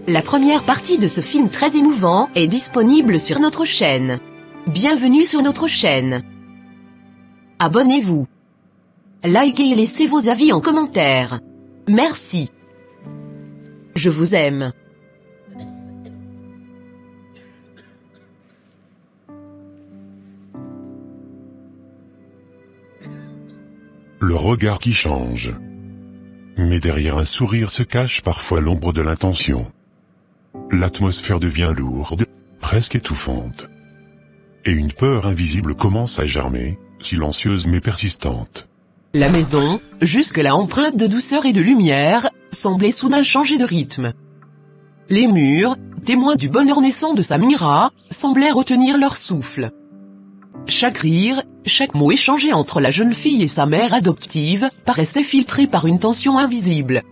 La première partie de ce film très émouvant est disponible sur notre chaîne. Bienvenue sur notre chaîne. Abonnez-vous. Likez et laissez vos avis en commentaire. Merci. Je vous aime. Le regard qui change. Mais derrière un sourire se cache parfois l'ombre de l'intention. L'atmosphère devient lourde, presque étouffante. Et une peur invisible commence à germer, silencieuse mais persistante. La maison, jusque-là empreinte de douceur et de lumière, semblait soudain changer de rythme. Les murs, témoins du bonheur naissant de Samira, semblaient retenir leur souffle. Chaque rire, chaque mot échangé entre la jeune fille et sa mère adoptive, paraissait filtré par une tension invisible.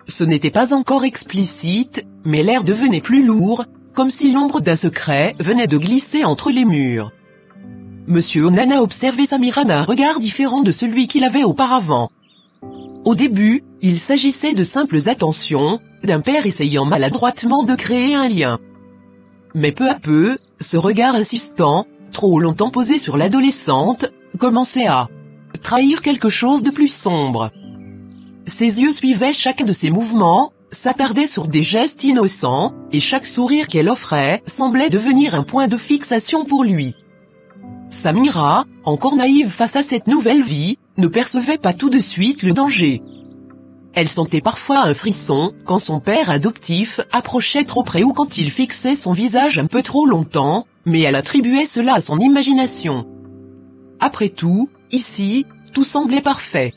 Ce n'était pas encore explicite, mais l'air devenait plus lourd, comme si l'ombre d'un secret venait de glisser entre les murs. Monsieur Onana observait Samira d'un regard différent de celui qu'il avait auparavant. Au début, il s'agissait de simples attentions, d'un père essayant maladroitement de créer un lien. Mais peu à peu, ce regard insistant, trop longtemps posé sur l'adolescente, commençait à trahir quelque chose de plus sombre. Ses yeux suivaient chacun de ses mouvements, s'attardaient sur des gestes innocents, et chaque sourire qu'elle offrait semblait devenir un point de fixation pour lui. Samira, encore naïve face à cette nouvelle vie, ne percevait pas tout de suite le danger. Elle sentait parfois un frisson quand son père adoptif approchait trop près ou quand il fixait son visage un peu trop longtemps, mais elle attribuait cela à son imagination. Après tout, ici, tout semblait parfait.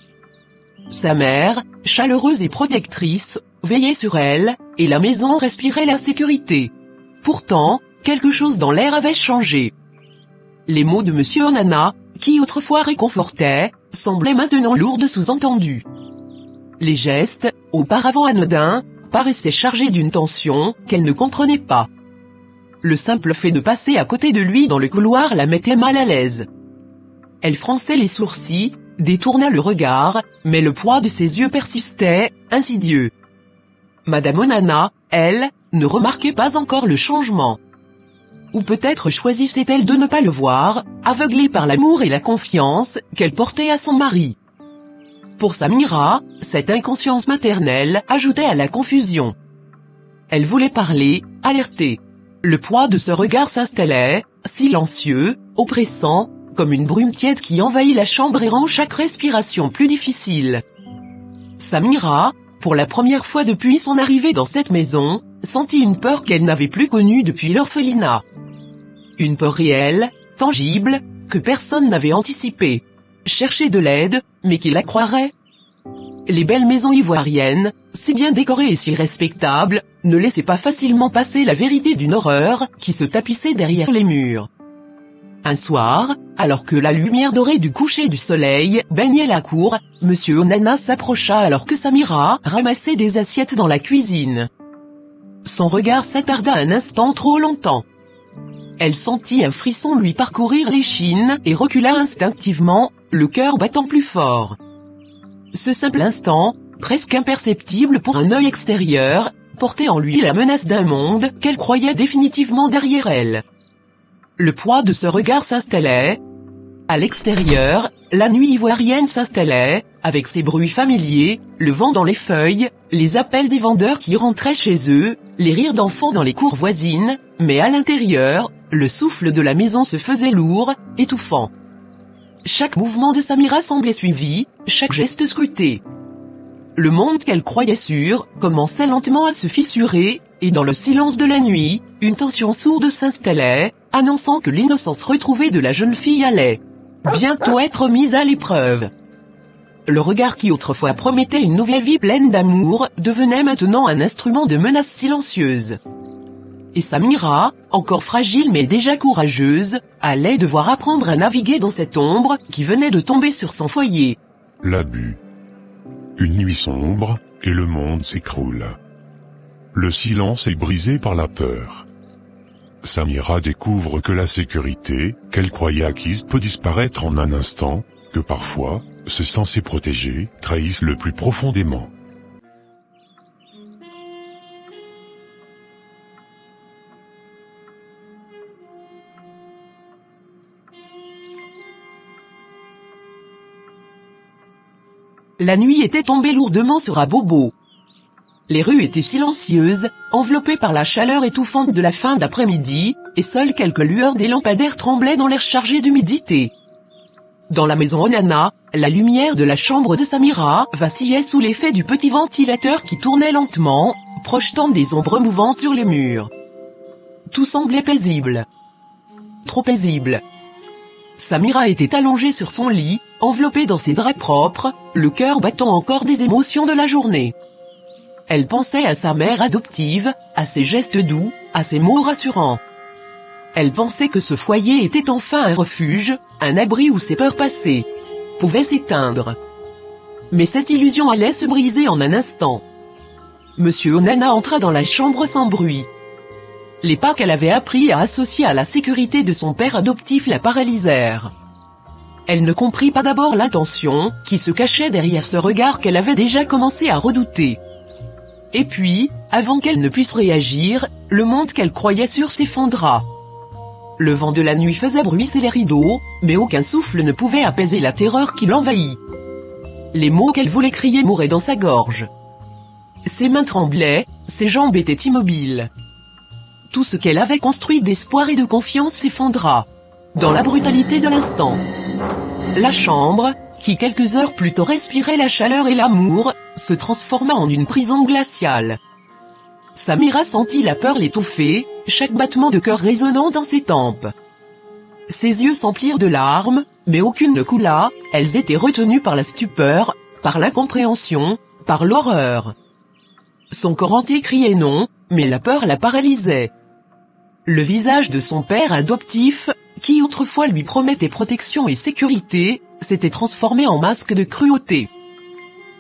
Sa mère, chaleureuse et protectrice, veillait sur elle, et la maison respirait la sécurité. Pourtant, quelque chose dans l'air avait changé. Les mots de Monsieur Onana, qui autrefois réconfortaient, semblaient maintenant lourds de sous-entendus. Les gestes, auparavant anodins, paraissaient chargés d'une tension qu'elle ne comprenait pas. Le simple fait de passer à côté de lui dans le couloir la mettait mal à l'aise. Elle fronçait les sourcils, détourna le regard, mais le poids de ses yeux persistait, insidieux. Madame Onana, elle, ne remarquait pas encore le changement. Ou peut-être choisissait-elle de ne pas le voir, aveuglée par l'amour et la confiance qu'elle portait à son mari. Pour Samira, cette inconscience maternelle ajoutait à la confusion. Elle voulait parler, alerter. Le poids de ce regard s'installait, silencieux, oppressant, comme une brume tiède qui envahit la chambre et rend chaque respiration plus difficile. Samira, pour la première fois depuis son arrivée dans cette maison, sentit une peur qu'elle n'avait plus connue depuis l'orphelinat. Une peur réelle, tangible, que personne n'avait anticipée. Chercher de l'aide, mais qui la croirait? Les belles maisons ivoiriennes, si bien décorées et si respectables, ne laissaient pas facilement passer la vérité d'une horreur qui se tapissait derrière les murs. Un soir, alors que la lumière dorée du coucher du soleil baignait la cour, Monsieur Onana s'approcha alors que Samira ramassait des assiettes dans la cuisine. Son regard s'attarda un instant trop longtemps. Elle sentit un frisson lui parcourir l'échine et recula instinctivement, le cœur battant plus fort. Ce simple instant, presque imperceptible pour un œil extérieur, portait en lui la menace d'un monde qu'elle croyait définitivement derrière elle. Le poids de ce regard s'installait. À l'extérieur, la nuit ivoirienne s'installait, avec ses bruits familiers, le vent dans les feuilles, les appels des vendeurs qui rentraient chez eux, les rires d'enfants dans les cours voisines, mais à l'intérieur, le souffle de la maison se faisait lourd, étouffant. Chaque mouvement de Samira semblait suivi, chaque geste scruté. Le monde qu'elle croyait sûr commençait lentement à se fissurer, et dans le silence de la nuit, une tension sourde s'installait, annonçant que l'innocence retrouvée de la jeune fille allait bientôt être mise à l'épreuve. Le regard qui autrefois promettait une nouvelle vie pleine d'amour, devenait maintenant un instrument de menace silencieuse. Et Samira, encore fragile mais déjà courageuse, allait devoir apprendre à naviguer dans cette ombre qui venait de tomber sur son foyer. L'abus. Une nuit sombre, et le monde s'écroule. Le silence est brisé par la peur. Samira découvre que la sécurité, qu'elle croyait acquise, peut disparaître en un instant, que parfois, ceux censés protéger, trahissent le plus profondément. La nuit était tombée lourdement sur Abobo. Les rues étaient silencieuses, enveloppées par la chaleur étouffante de la fin d'après-midi, et seules quelques lueurs des lampadaires tremblaient dans l'air chargé d'humidité. Dans la maison Onana, la lumière de la chambre de Samira vacillait sous l'effet du petit ventilateur qui tournait lentement, projetant des ombres mouvantes sur les murs. Tout semblait paisible. Trop paisible. Samira était allongée sur son lit, enveloppée dans ses draps propres, le cœur battant encore des émotions de la journée. Elle pensait à sa mère adoptive, à ses gestes doux, à ses mots rassurants. Elle pensait que ce foyer était enfin un refuge, un abri où ses peurs passées pouvaient s'éteindre. Mais cette illusion allait se briser en un instant. Monsieur Onana entra dans la chambre sans bruit. Les pas qu'elle avait appris à associer à la sécurité de son père adoptif la paralysèrent. Elle ne comprit pas d'abord l'intention qui se cachait derrière ce regard qu'elle avait déjà commencé à redouter. Et puis, avant qu'elle ne puisse réagir, le monde qu'elle croyait sûr s'effondra. Le vent de la nuit faisait bruisser les rideaux, mais aucun souffle ne pouvait apaiser la terreur qui l'envahit. Les mots qu'elle voulait crier mouraient dans sa gorge. Ses mains tremblaient, ses jambes étaient immobiles. Tout ce qu'elle avait construit d'espoir et de confiance s'effondra. Dans la brutalité de l'instant. La chambre, qui quelques heures plus tôt respirait la chaleur et l'amour, se transforma en une prison glaciale. Samira sentit la peur l'étouffer, chaque battement de cœur résonnant dans ses tempes. Ses yeux s'emplirent de larmes, mais aucune ne coula, elles étaient retenues par la stupeur, par l'incompréhension, par l'horreur. Son corps entier criait non, mais la peur la paralysait. Le visage de son père adoptif, qui autrefois lui promettait protection et sécurité, s'était transformé en masque de cruauté.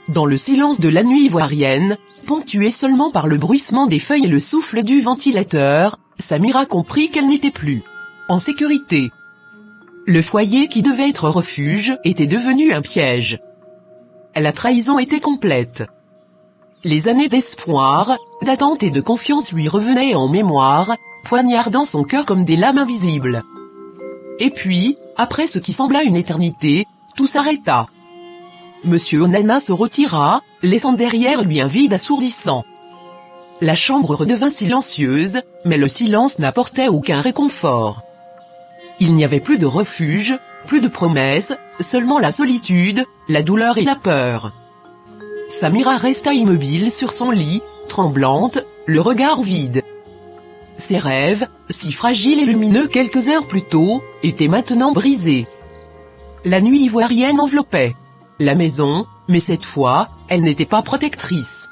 Dans le silence de la nuit ivoirienne, ponctué seulement par le bruissement des feuilles et le souffle du ventilateur, Samira comprit qu'elle n'était plus en sécurité. Le foyer qui devait être refuge était devenu un piège. La trahison était complète. Les années d'espoir, d'attente et de confiance lui revenaient en mémoire, poignardant son cœur comme des lames invisibles. Et puis, après ce qui sembla une éternité, tout s'arrêta. Monsieur Onana se retira, laissant derrière lui un vide assourdissant. La chambre redevint silencieuse, mais le silence n'apportait aucun réconfort. Il n'y avait plus de refuge, plus de promesses, seulement la solitude, la douleur et la peur. Samira resta immobile sur son lit, tremblante, le regard vide. Ses rêves, si fragiles et lumineux quelques heures plus tôt, étaient maintenant brisés. La nuit ivoirienne enveloppait la maison, mais cette fois, elle n'était pas protectrice.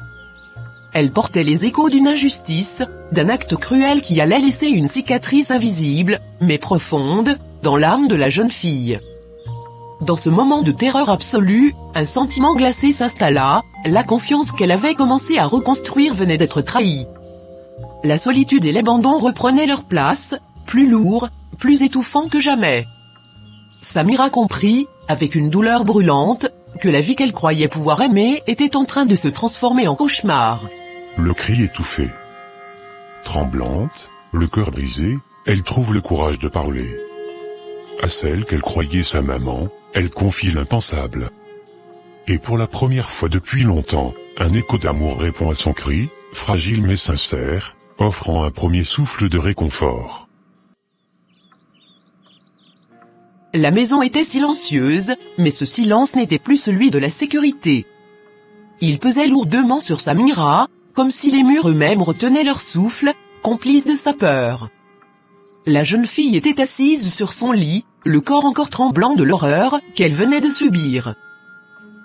Elle portait les échos d'une injustice, d'un acte cruel qui allait laisser une cicatrice invisible, mais profonde, dans l'âme de la jeune fille. Dans ce moment de terreur absolue, un sentiment glacé s'installa, la confiance qu'elle avait commencé à reconstruire venait d'être trahie. La solitude et l'abandon reprenaient leur place, plus lourds, plus étouffants que jamais. Samira comprit, avec une douleur brûlante, que la vie qu'elle croyait pouvoir aimer était en train de se transformer en cauchemar. Le cri étouffé. Tremblante, le cœur brisé, elle trouve le courage de parler. À celle qu'elle croyait sa maman, elle confie l'impensable. Et pour la première fois depuis longtemps, un écho d'amour répond à son cri, fragile mais sincère, offrant un premier souffle de réconfort. La maison était silencieuse, mais ce silence n'était plus celui de la sécurité. Il pesait lourdement sur Samira, comme si les murs eux-mêmes retenaient leur souffle, complices de sa peur. La jeune fille était assise sur son lit, le corps encore tremblant de l'horreur qu'elle venait de subir.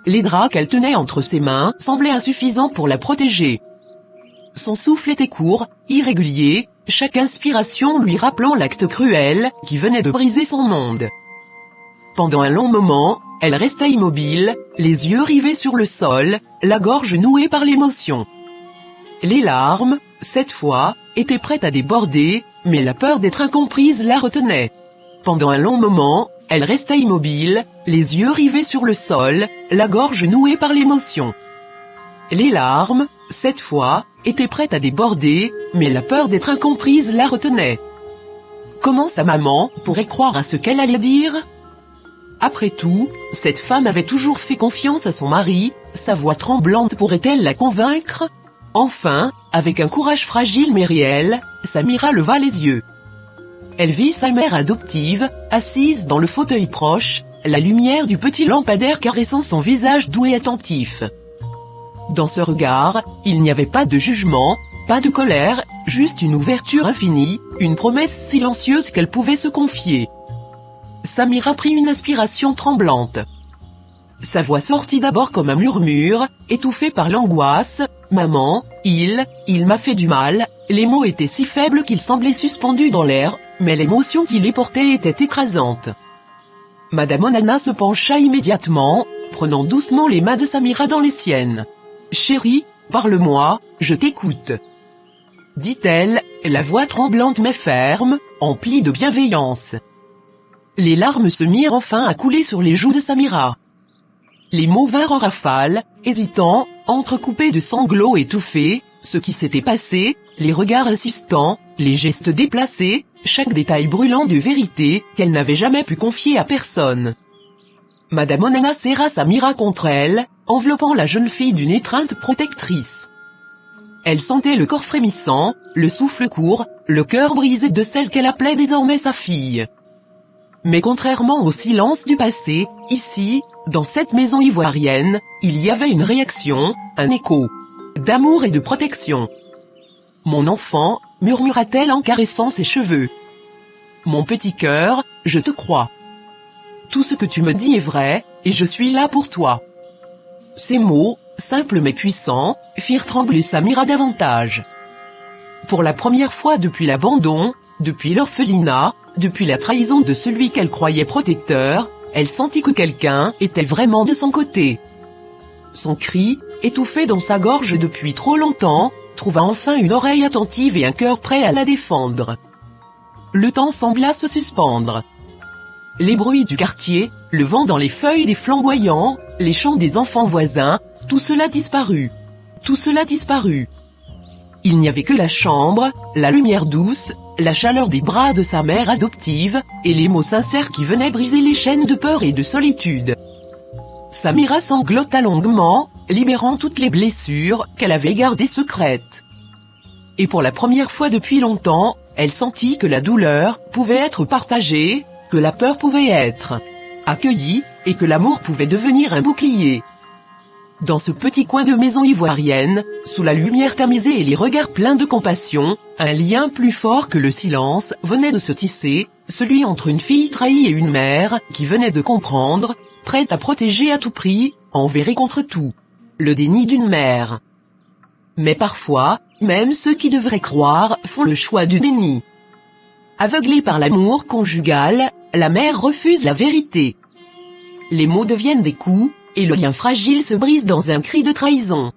Les draps qu'elle tenait entre ses mains semblaient insuffisants pour la protéger. Son souffle était court, irrégulier, chaque inspiration lui rappelant l'acte cruel qui venait de briser son monde. Pendant un long moment, elle resta immobile, les yeux rivés sur le sol, la gorge nouée par l'émotion. Les larmes, cette fois, étaient prêtes à déborder, mais la peur d'être incomprise la retenait. Pendant un long moment, elle resta immobile, les yeux rivés sur le sol, la gorge nouée par l'émotion. Les larmes, cette fois, étaient prêtes à déborder, mais la peur d'être incomprise la retenait. Comment sa maman pourrait croire à ce qu'elle allait dire ? Après tout, cette femme avait toujours fait confiance à son mari, sa voix tremblante pourrait-elle la convaincre? Enfin, avec un courage fragile mais réel, Samira leva les yeux. Elle vit sa mère adoptive, assise dans le fauteuil proche, la lumière du petit lampadaire caressant son visage doux et attentif. Dans ce regard, il n'y avait pas de jugement, pas de colère, juste une ouverture infinie, une promesse silencieuse qu'elle pouvait se confier. Samira prit une inspiration tremblante. Sa voix sortit d'abord comme un murmure, étouffé par l'angoisse. « Maman, il m'a fait du mal ». Les mots étaient si faibles qu'ils semblaient suspendus dans l'air, mais l'émotion qui les portait était écrasante. Madame Onana se pencha immédiatement, prenant doucement les mains de Samira dans les siennes. « Chérie, parle-moi, je t'écoute. » dit-elle, la voix tremblante mais ferme, emplie de bienveillance. Les larmes se mirent enfin à couler sur les joues de Samira. Les mots vinrent en rafale, hésitants, entrecoupés de sanglots étouffés, ce qui s'était passé, les regards insistants, les gestes déplacés, chaque détail brûlant de vérité qu'elle n'avait jamais pu confier à personne. Madame Onana serra Samira contre elle, enveloppant la jeune fille d'une étreinte protectrice. Elle sentait le corps frémissant, le souffle court, le cœur brisé de celle qu'elle appelait désormais sa fille. Mais contrairement au silence du passé, ici, dans cette maison ivoirienne, il y avait une réaction, un écho d'amour et de protection. « Mon enfant », murmura-t-elle en caressant ses cheveux. « Mon petit cœur, je te crois. Tout ce que tu me dis est vrai, et je suis là pour toi. » Ces mots, simples mais puissants, firent trembler Samira davantage. Pour la première fois depuis l'abandon, depuis l'orphelinat, depuis la trahison de celui qu'elle croyait protecteur, elle sentit que quelqu'un était vraiment de son côté. Son cri, étouffé dans sa gorge depuis trop longtemps, trouva enfin une oreille attentive et un cœur prêt à la défendre. Le temps sembla se suspendre. Les bruits du quartier, le vent dans les feuilles des flamboyants, les chants des enfants voisins, tout cela disparut. Tout cela disparut. Il n'y avait que la chambre, la lumière douce, la chaleur des bras de sa mère adoptive, et les mots sincères qui venaient briser les chaînes de peur et de solitude. Samira sanglota longuement, libérant toutes les blessures qu'elle avait gardées secrètes. Et pour la première fois depuis longtemps, elle sentit que la douleur pouvait être partagée, que la peur pouvait être accueillie, et que l'amour pouvait devenir un bouclier. Dans ce petit coin de maison ivoirienne, sous la lumière tamisée et les regards pleins de compassion, un lien plus fort que le silence venait de se tisser, celui entre une fille trahie et une mère qui venait de comprendre, prête à protéger à tout prix, envers et contre tout. Le déni d'une mère. Mais parfois, même ceux qui devraient croire font le choix du déni. Aveuglée par l'amour conjugal, la mère refuse la vérité. Les mots deviennent des coups, et le lien fragile se brise dans un cri de trahison.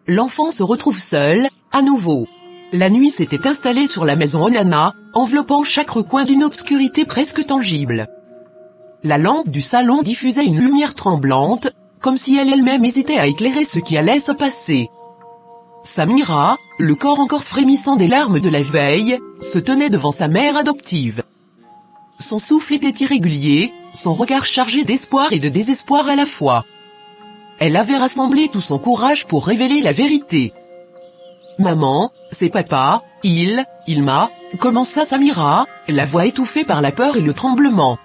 L'enfant se retrouve seul, à nouveau. La nuit s'était installée sur la maison Onana, enveloppant chaque recoin d'une obscurité presque tangible. La lampe du salon diffusait une lumière tremblante, comme si elle-même hésitait à éclairer ce qui allait se passer. Samira, le corps encore frémissant des larmes de la veille, se tenait devant sa mère adoptive. Son souffle était irrégulier, son regard chargé d'espoir et de désespoir à la fois. Elle avait rassemblé tout son courage pour révéler la vérité. « Maman, c'est papa, il m'a » commença Samira, la voix étouffée par la peur et le tremblement.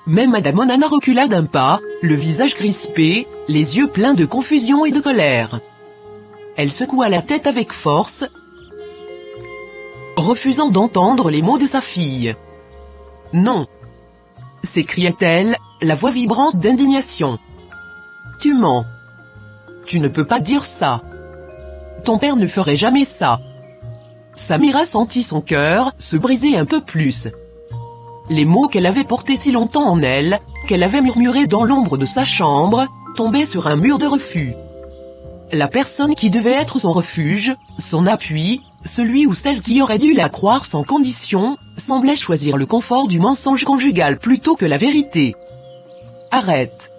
Mais Madame Onana recula d'un pas, le visage crispé, les yeux pleins de confusion et de colère. Elle secoua la tête avec force, refusant d'entendre les mots de sa fille. « Non !» s'écria-t-elle, la voix vibrante d'indignation. « Tu mens. Tu ne peux pas dire ça. Ton père ne ferait jamais ça. » Samira sentit son cœur se briser un peu plus. Les mots qu'elle avait portés si longtemps en elle, qu'elle avait murmurés dans l'ombre de sa chambre, tombaient sur un mur de refus. La personne qui devait être son refuge, son appui, celui ou celle qui aurait dû la croire sans condition, semblait choisir le confort du mensonge conjugal plutôt que la vérité. « Arrête !»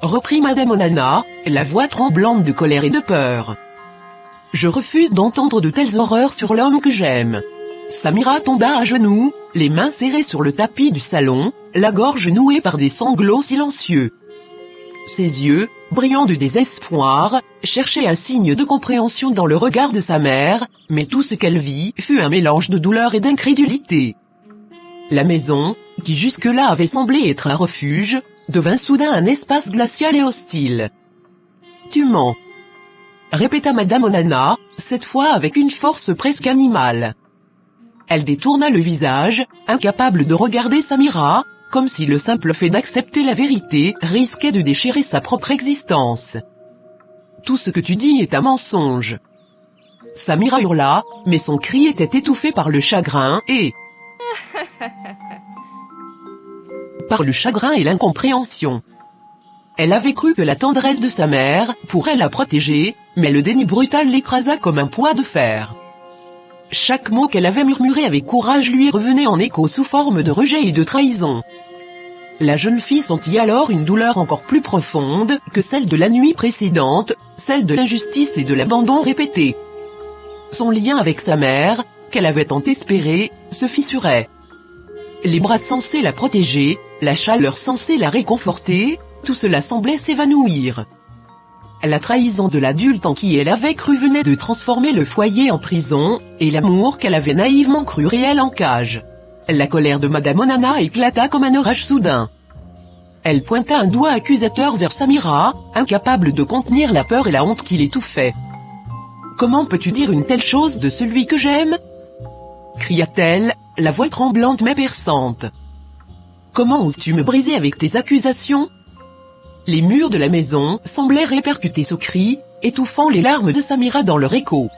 reprit Madame Onana, la voix tremblante de colère et de peur. « Je refuse d'entendre de telles horreurs sur l'homme que j'aime. » Samira tomba à genoux, les mains serrées sur le tapis du salon, la gorge nouée par des sanglots silencieux. Ses yeux, brillants de désespoir, cherchaient un signe de compréhension dans le regard de sa mère, mais tout ce qu'elle vit fut un mélange de douleur et d'incrédulité. La maison, qui jusque-là avait semblé être un refuge, devint soudain un espace glacial et hostile. « Tu mens !» répéta Madame Onana, cette fois avec une force presque animale. Elle détourna le visage, incapable de regarder Samira, comme si le simple fait d'accepter la vérité risquait de déchirer sa propre existence. « Tout ce que tu dis est un mensonge !» Samira hurla, mais son cri était étouffé par le chagrin et... par le chagrin et l'incompréhension. Elle avait cru que la tendresse de sa mère pourrait la protéger, mais le déni brutal l'écrasa comme un poids de fer. Chaque mot qu'elle avait murmuré avec courage lui revenait en écho sous forme de rejet et de trahison. La jeune fille sentit alors une douleur encore plus profonde que celle de la nuit précédente, celle de l'injustice et de l'abandon répété. Son lien avec sa mère, qu'elle avait tant espéré, se fissurait. Les bras censés la protéger, la chaleur censée la réconforter, tout cela semblait s'évanouir. La trahison de l'adulte en qui elle avait cru venait de transformer le foyer en prison, et l'amour qu'elle avait naïvement cru réel en cage. La colère de Madame Onana éclata comme un orage soudain. Elle pointa un doigt accusateur vers Samira, incapable de contenir la peur et la honte qui l'étouffaient. « Comment peux-tu dire une telle chose de celui que j'aime » cria-t-elle, la voix tremblante mais perçante. « Comment oses-tu me briser avec tes accusations » Les murs de la maison semblaient répercuter ce cri, étouffant les larmes de Samira dans leur écho.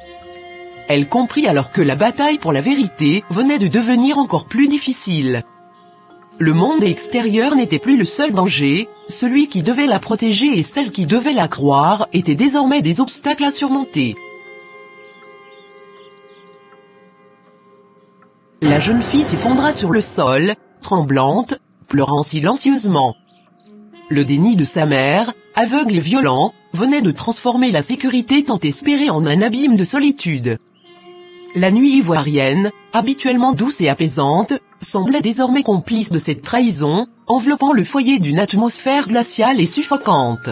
Elle comprit alors que la bataille pour la vérité venait de devenir encore plus difficile. Le monde extérieur n'était plus le seul danger, celui qui devait la protéger et celle qui devait la croire étaient désormais des obstacles à surmonter. La jeune fille s'effondra sur le sol, tremblante, pleurant silencieusement. Le déni de sa mère, aveugle et violent, venait de transformer la sécurité tant espérée en un abîme de solitude. La nuit ivoirienne, habituellement douce et apaisante, semblait désormais complice de cette trahison, enveloppant le foyer d'une atmosphère glaciale et suffocante.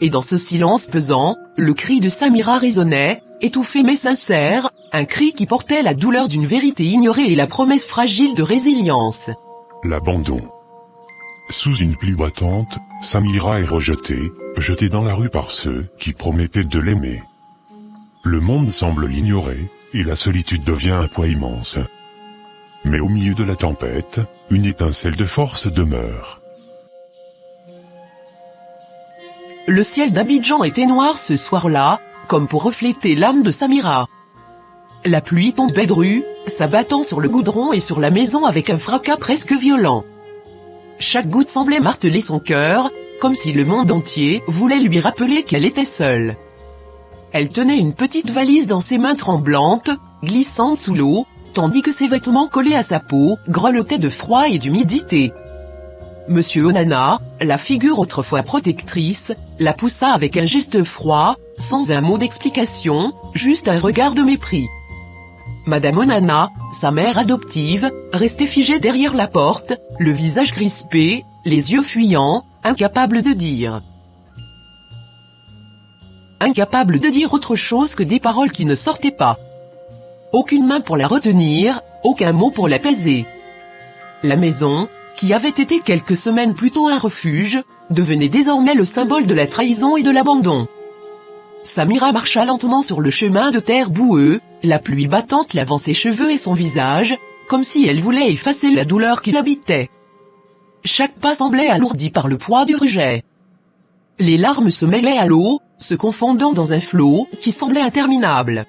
Et dans ce silence pesant, le cri de Samira résonnait, étouffé mais sincère, un cri qui portait la douleur d'une vérité ignorée et la promesse fragile de résilience. L'abandon. Sous une pluie battante, Samira est rejetée, jetée dans la rue par ceux qui promettaient de l'aimer. Le monde semble l'ignorer, et la solitude devient un poids immense. Mais au milieu de la tempête, une étincelle de force demeure. Le ciel d'Abidjan était noir ce soir-là, comme pour refléter l'âme de Samira. La pluie tombait dru, s'abattant sur le goudron et sur la maison avec un fracas presque violent. Chaque goutte semblait marteler son cœur, comme si le monde entier voulait lui rappeler qu'elle était seule. Elle tenait une petite valise dans ses mains tremblantes, glissante sous l'eau, tandis que ses vêtements collés à sa peau grelottaient de froid et d'humidité. Monsieur Onana, la figure autrefois protectrice, la poussa avec un geste froid, sans un mot d'explication, juste un regard de mépris. Madame Onana, sa mère adoptive, restait figée derrière la porte, le visage crispé, les yeux fuyants, incapable de dire. Incapable de dire autre chose que des paroles qui ne sortaient pas. Aucune main pour la retenir, aucun mot pour l'apaiser. La maison, qui avait été quelques semaines plus tôt un refuge, devenait désormais le symbole de la trahison et de l'abandon. Samira marcha lentement sur le chemin de terre boueux, la pluie battante lavant ses cheveux et son visage, comme si elle voulait effacer la douleur qui l'habitait. Chaque pas semblait alourdi par le poids du rejet. Les larmes se mêlaient à l'eau, se confondant dans un flot qui semblait interminable.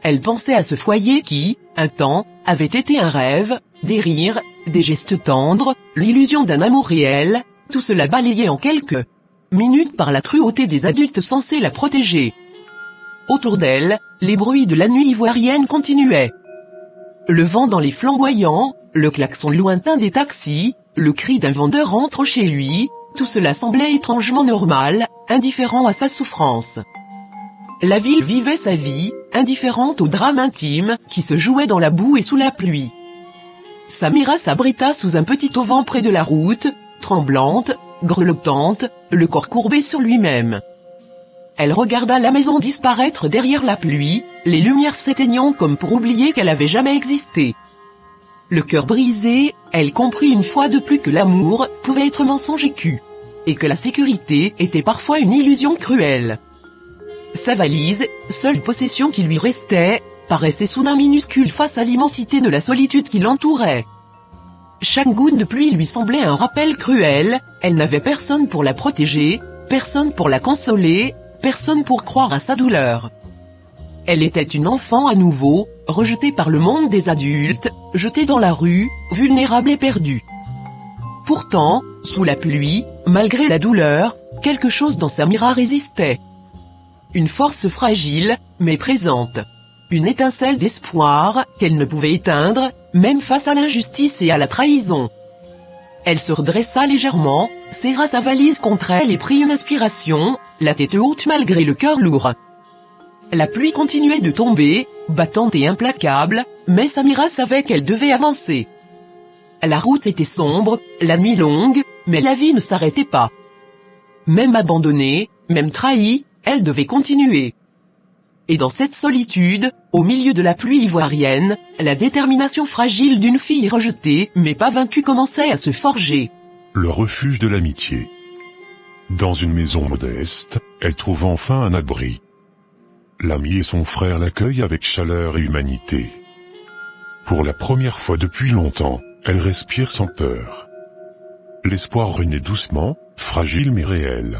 Elle pensait à ce foyer qui, un temps, avait été un rêve, des rires, des gestes tendres, l'illusion d'un amour réel, tout cela balayé en quelques minutes par la cruauté des adultes censés la protéger. Autour d'elle, les bruits de la nuit ivoirienne continuaient. Le vent dans les flamboyants, le klaxon lointain des taxis, le cri d'un vendeur rentrant chez lui, tout cela semblait étrangement normal, indifférent à sa souffrance. La ville vivait sa vie, indifférente au drame intime qui se jouait dans la boue et sous la pluie. Samira s'abrita sous un petit auvent près de la route, tremblante, grelottante, le corps courbé sur lui-même. Elle regarda la maison disparaître derrière la pluie, les lumières s'éteignant comme pour oublier qu'elle avait jamais existé. Le cœur brisé, elle comprit une fois de plus que l'amour pouvait être mensonge écu, et que la sécurité était parfois une illusion cruelle. Sa valise, seule possession qui lui restait, paraissait soudain minuscule face à l'immensité de la solitude qui l'entourait. Chaque goutte de pluie lui semblait un rappel cruel, elle n'avait personne pour la protéger, personne pour la consoler, personne pour croire à sa douleur. Elle était une enfant à nouveau, rejetée par le monde des adultes, jetée dans la rue, vulnérable et perdue. Pourtant, sous la pluie, malgré la douleur, quelque chose dans Samira résistait. Une force fragile, mais présente. Une étincelle d'espoir, qu'elle ne pouvait éteindre, même face à l'injustice et à la trahison. Elle se redressa légèrement, serra sa valise contre elle et prit une inspiration, la tête haute malgré le cœur lourd. La pluie continuait de tomber, battante et implacable, mais Samira savait qu'elle devait avancer. La route était sombre, la nuit longue, mais la vie ne s'arrêtait pas. Même abandonnée, même trahie, elle devait continuer. Et dans cette solitude, au milieu de la pluie ivoirienne, la détermination fragile d'une fille rejetée mais pas vaincue commençait à se forger. Le refuge de l'amitié. Dans une maison modeste, elle trouve enfin un abri. L'ami et son frère l'accueillent avec chaleur et humanité. Pour la première fois depuis longtemps, elle respire sans peur. L'espoir renaît doucement, fragile mais réel.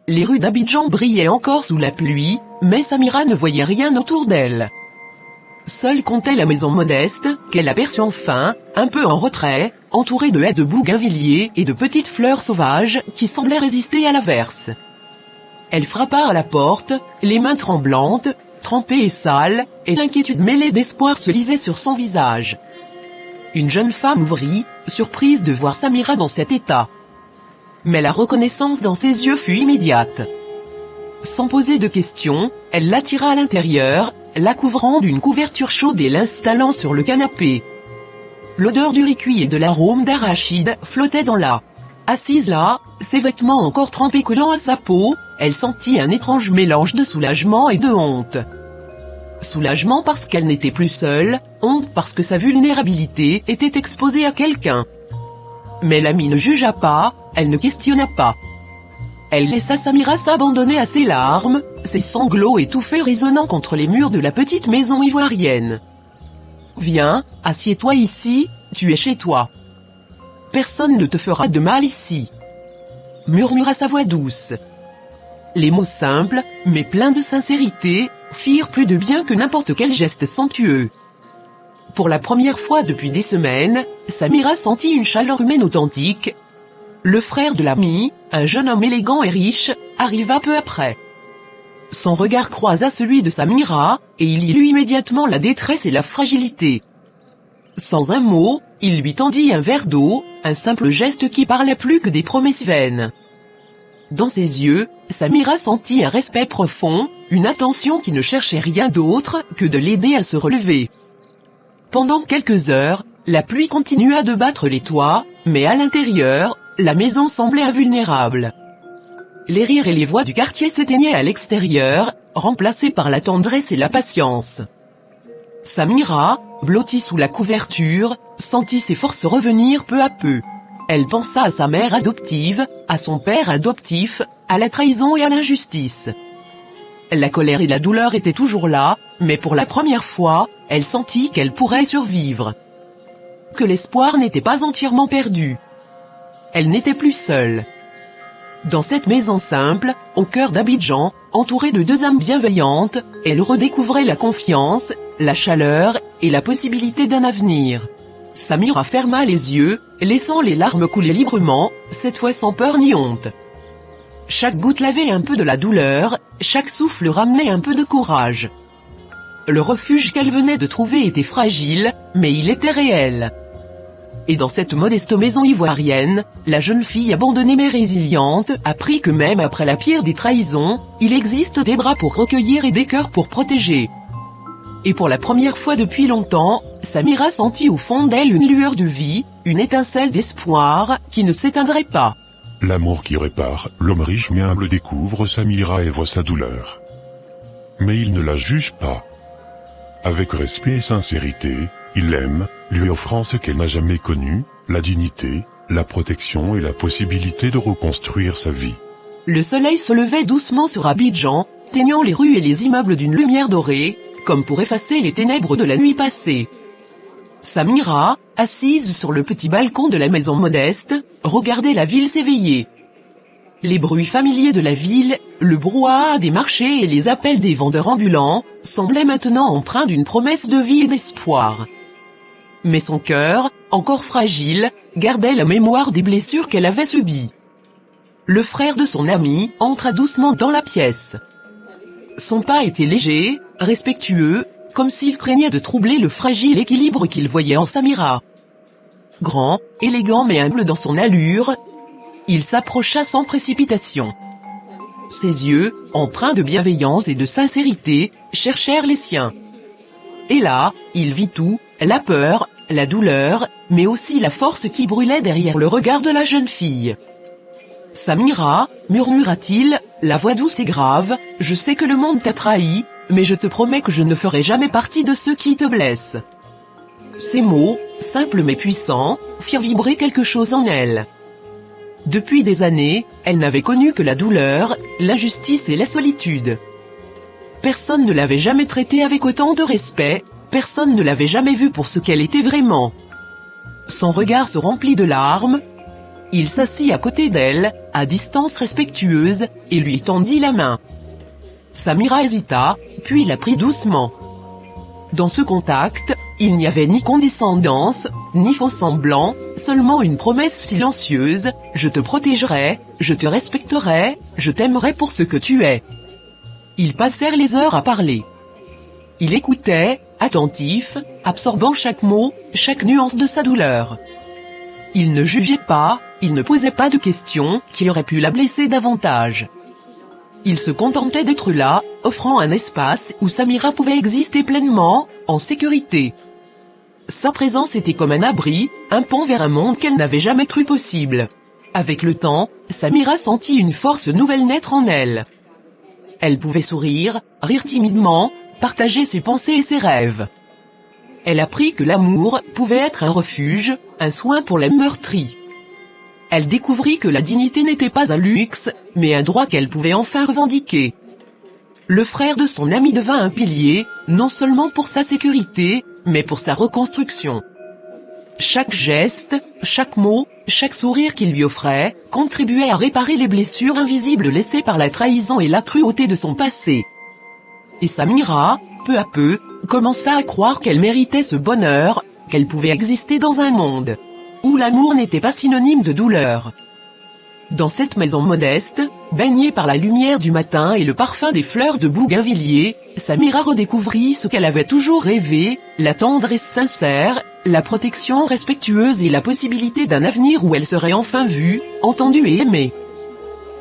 Les rues d'Abidjan brillaient encore sous la pluie, mais Samira ne voyait rien autour d'elle. Seule comptait la maison modeste, qu'elle aperçut enfin, un peu en retrait, entourée de haies de bougainvilliers et de petites fleurs sauvages qui semblaient résister à l'averse. Elle frappa à la porte, les mains tremblantes, trempées et sales, et l'inquiétude mêlée d'espoir se lisait sur son visage. Une jeune femme ouvrit, surprise de voir Samira dans cet état. Mais la reconnaissance dans ses yeux fut immédiate. Sans poser de questions, elle l'attira à l'intérieur, la couvrant d'une couverture chaude et l'installant sur le canapé. L'odeur du riz cuit et de l'arôme d'arachide flottait dans l'air. Assise là, ses vêtements encore trempés collant à sa peau, elle sentit un étrange mélange de soulagement et de honte. Soulagement parce qu'elle n'était plus seule, honte parce que sa vulnérabilité était exposée à quelqu'un. Mais l'amie ne jugea pas, elle ne questionna pas. Elle laissa Samira s'abandonner à ses larmes, ses sanglots étouffés résonnant contre les murs de la petite maison ivoirienne. « Viens, assieds-toi ici, tu es chez toi. Personne ne te fera de mal ici. » murmura sa voix douce. Les mots simples, mais pleins de sincérité, firent plus de bien que n'importe quel geste somptueux. Pour la première fois depuis des semaines, Samira sentit une chaleur humaine authentique. Le frère de l'ami, un jeune homme élégant et riche, arriva peu après. Son regard croisa celui de Samira, et il y lut immédiatement la détresse et la fragilité. Sans un mot, il lui tendit un verre d'eau, un simple geste qui parlait plus que des promesses vaines. Dans ses yeux, Samira sentit un respect profond, une attention qui ne cherchait rien d'autre que de l'aider à se relever. Pendant quelques heures, la pluie continua de battre les toits, mais à l'intérieur, la maison semblait invulnérable. Les rires et les voix du quartier s'éteignaient à l'extérieur, remplacés par la tendresse et la patience. Samira, blottie sous la couverture, sentit ses forces revenir peu à peu. Elle pensa à sa mère adoptive, à son père adoptif, à la trahison et à l'injustice. La colère et la douleur étaient toujours là, mais pour la première fois, elle sentit qu'elle pourrait survivre. Que l'espoir n'était pas entièrement perdu. Elle n'était plus seule. Dans cette maison simple, au cœur d'Abidjan, entourée de deux âmes bienveillantes, elle redécouvrait la confiance, la chaleur, et la possibilité d'un avenir. Samira ferma les yeux, laissant les larmes couler librement, cette fois sans peur ni honte. Chaque goutte lavait un peu de la douleur, chaque souffle ramenait un peu de courage. Le refuge qu'elle venait de trouver était fragile, mais il était réel. Et dans cette modeste maison ivoirienne, la jeune fille abandonnée mais résiliente apprit que même après la pire des trahisons, il existe des bras pour recueillir et des cœurs pour protéger. Et pour la première fois depuis longtemps, Samira sentit au fond d'elle une lueur de vie, une étincelle d'espoir, qui ne s'éteindrait pas. L'amour qui répare, l'homme riche mais humble découvre Samira et voit sa douleur. Mais il ne la juge pas. Avec respect et sincérité, il l'aime, lui offrant ce qu'elle n'a jamais connu, la dignité, la protection et la possibilité de reconstruire sa vie. Le soleil se levait doucement sur Abidjan, teignant les rues et les immeubles d'une lumière dorée, comme pour effacer les ténèbres de la nuit passée. Samira, assise sur le petit balcon de la maison modeste, regardait la ville s'éveiller. Les bruits familiers de la ville, le brouhaha des marchés et les appels des vendeurs ambulants, semblaient maintenant empreints d'une promesse de vie et d'espoir. Mais son cœur, encore fragile, gardait la mémoire des blessures qu'elle avait subies. Le frère de son ami entra doucement dans la pièce. Son pas était léger, respectueux, comme s'il craignait de troubler le fragile équilibre qu'il voyait en Samira. Grand, élégant mais humble dans son allure, il s'approcha sans précipitation. Ses yeux, empreints de bienveillance et de sincérité, cherchèrent les siens. Et là, il vit tout, la peur, la douleur, mais aussi la force qui brûlait derrière le regard de la jeune fille. « Samira, murmura-t-il, la voix douce et grave, je sais que le monde t'a trahi, mais je te promets que je ne ferai jamais partie de ceux qui te blessent. » Ces mots, simples mais puissants, firent vibrer quelque chose en elle. Depuis des années, elle n'avait connu que la douleur, l'injustice et la solitude. Personne ne l'avait jamais traitée avec autant de respect, personne ne l'avait jamais vue pour ce qu'elle était vraiment. Son regard se remplit de larmes. Il s'assit à côté d'elle, à distance respectueuse, et lui tendit la main. Samira hésita, puis la prit doucement. Dans ce contact, il n'y avait ni condescendance, ni faux semblant, seulement une promesse silencieuse, « Je te protégerai, je te respecterai, je t'aimerai pour ce que tu es. » Ils passèrent les heures à parler. Il écoutait, attentif, absorbant chaque mot, chaque nuance de sa douleur. Il ne jugeait pas, il ne posait pas de questions qui auraient pu la blesser davantage. Il se contentait d'être là, offrant un espace où Samira pouvait exister pleinement, en sécurité. Sa présence était comme un abri, un pont vers un monde qu'elle n'avait jamais cru possible. Avec le temps, Samira sentit une force nouvelle naître en elle. Elle pouvait sourire, rire timidement, partager ses pensées et ses rêves. Elle apprit que l'amour pouvait être un refuge, un soin pour les meurtris. Elle découvrit que la dignité n'était pas un luxe, mais un droit qu'elle pouvait enfin revendiquer. Le frère de son ami devint un pilier, non seulement pour sa sécurité, mais pour sa reconstruction. Chaque geste, chaque mot, chaque sourire qu'il lui offrait, contribuait à réparer les blessures invisibles laissées par la trahison et la cruauté de son passé. Et Samira, peu à peu, commença à croire qu'elle méritait ce bonheur, qu'elle pouvait exister dans un monde où l'amour n'était pas synonyme de douleur. Dans cette maison modeste, baignée par la lumière du matin et le parfum des fleurs de bougainvilliers, Samira redécouvrit ce qu'elle avait toujours rêvé, la tendresse sincère, la protection respectueuse et la possibilité d'un avenir où elle serait enfin vue, entendue et aimée.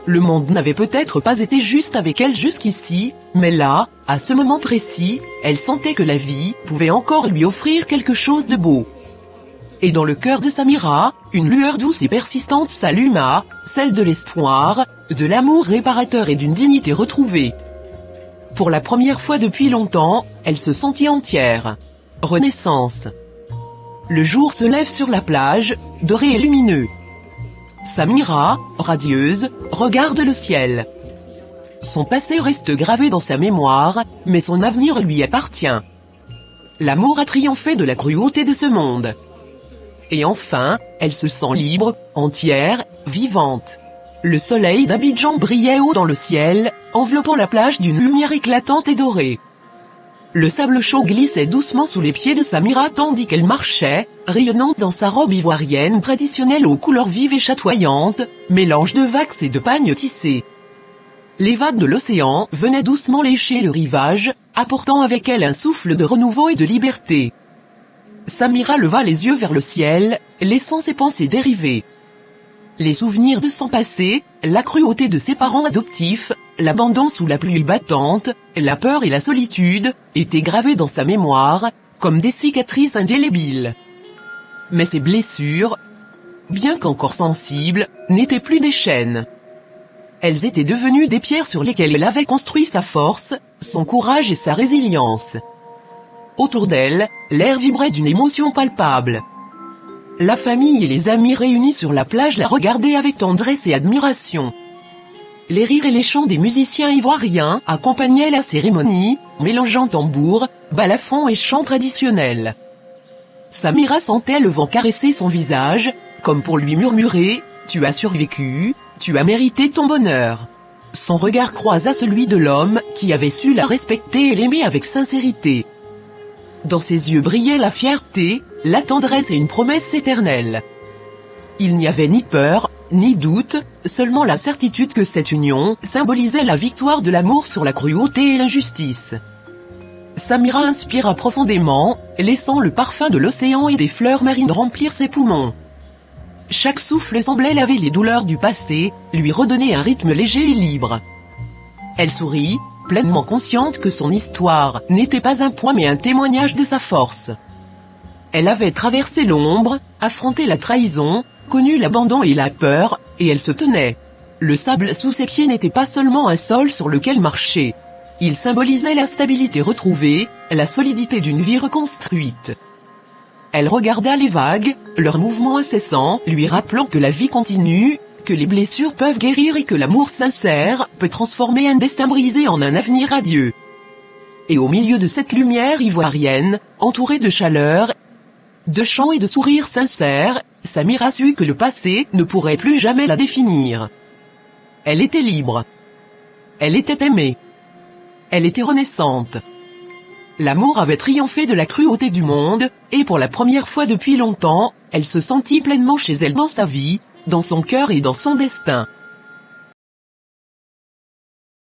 Le monde n'avait peut-être pas été juste avec elle jusqu'ici, mais là, à ce moment précis, elle sentait que la vie pouvait encore lui offrir quelque chose de beau. Et dans le cœur de Samira, une lueur douce et persistante s'alluma, celle de l'espoir, de l'amour réparateur et d'une dignité retrouvée. Pour la première fois depuis longtemps, elle se sentit entière. Renaissance. Le jour se lève sur la plage, doré et lumineux. Samira, radieuse, regarde le ciel. Son passé reste gravé dans sa mémoire, mais son avenir lui appartient. L'amour a triomphé de la cruauté de ce monde. Et enfin, elle se sent libre, entière, vivante. Le soleil d'Abidjan brillait haut dans le ciel, enveloppant la plage d'une lumière éclatante et dorée. Le sable chaud glissait doucement sous les pieds de Samira tandis qu'elle marchait, rayonnante dans sa robe ivoirienne traditionnelle aux couleurs vives et chatoyantes, mélange de vax et de pagnes tissées. Les vagues de l'océan venaient doucement lécher le rivage, apportant avec elles un souffle de renouveau et de liberté. Samira leva les yeux vers le ciel, laissant ses pensées dériver. Les souvenirs de son passé, la cruauté de ses parents adoptifs, l'abandon sous la pluie battante, la peur et la solitude, étaient gravés dans sa mémoire, comme des cicatrices indélébiles. Mais ces blessures, bien qu'encore sensibles, n'étaient plus des chaînes. Elles étaient devenues des pierres sur lesquelles elle avait construit sa force, son courage et sa résilience. Autour d'elle, l'air vibrait d'une émotion palpable. La famille et les amis réunis sur la plage la regardaient avec tendresse et admiration. Les rires et les chants des musiciens ivoiriens accompagnaient la cérémonie, mélangeant tambours, balafons et chants traditionnels. Samira sentait le vent caresser son visage, comme pour lui murmurer « Tu as survécu, tu as mérité ton bonheur ». Son regard croisa celui de l'homme qui avait su la respecter et l'aimer avec sincérité. Dans ses yeux brillait la fierté, la tendresse et une promesse éternelle. Il n'y avait ni peur, ni doute, seulement la certitude que cette union symbolisait la victoire de l'amour sur la cruauté et l'injustice. Samira inspira profondément, laissant le parfum de l'océan et des fleurs marines remplir ses poumons. Chaque souffle semblait laver les douleurs du passé, lui redonner un rythme léger et libre. Elle sourit, pleinement consciente que son histoire n'était pas un poids mais un témoignage de sa force. Elle avait traversé l'ombre, affronté la trahison, connu l'abandon et la peur, et elle se tenait. Le sable sous ses pieds n'était pas seulement un sol sur lequel marcher. Il symbolisait la stabilité retrouvée, la solidité d'une vie reconstruite. Elle regarda les vagues, leur mouvement incessant, lui rappelant que la vie continue, que les blessures peuvent guérir et que l'amour sincère peut transformer un destin brisé en un avenir radieux. Et au milieu de cette lumière ivoirienne, entourée de chaleur, de chants et de sourires sincères, Samira sut que le passé ne pourrait plus jamais la définir. Elle était libre. Elle était aimée. Elle était renaissante. L'amour avait triomphé de la cruauté du monde, et pour la première fois depuis longtemps, elle se sentit pleinement chez elle dans sa vie, dans son cœur et dans son destin.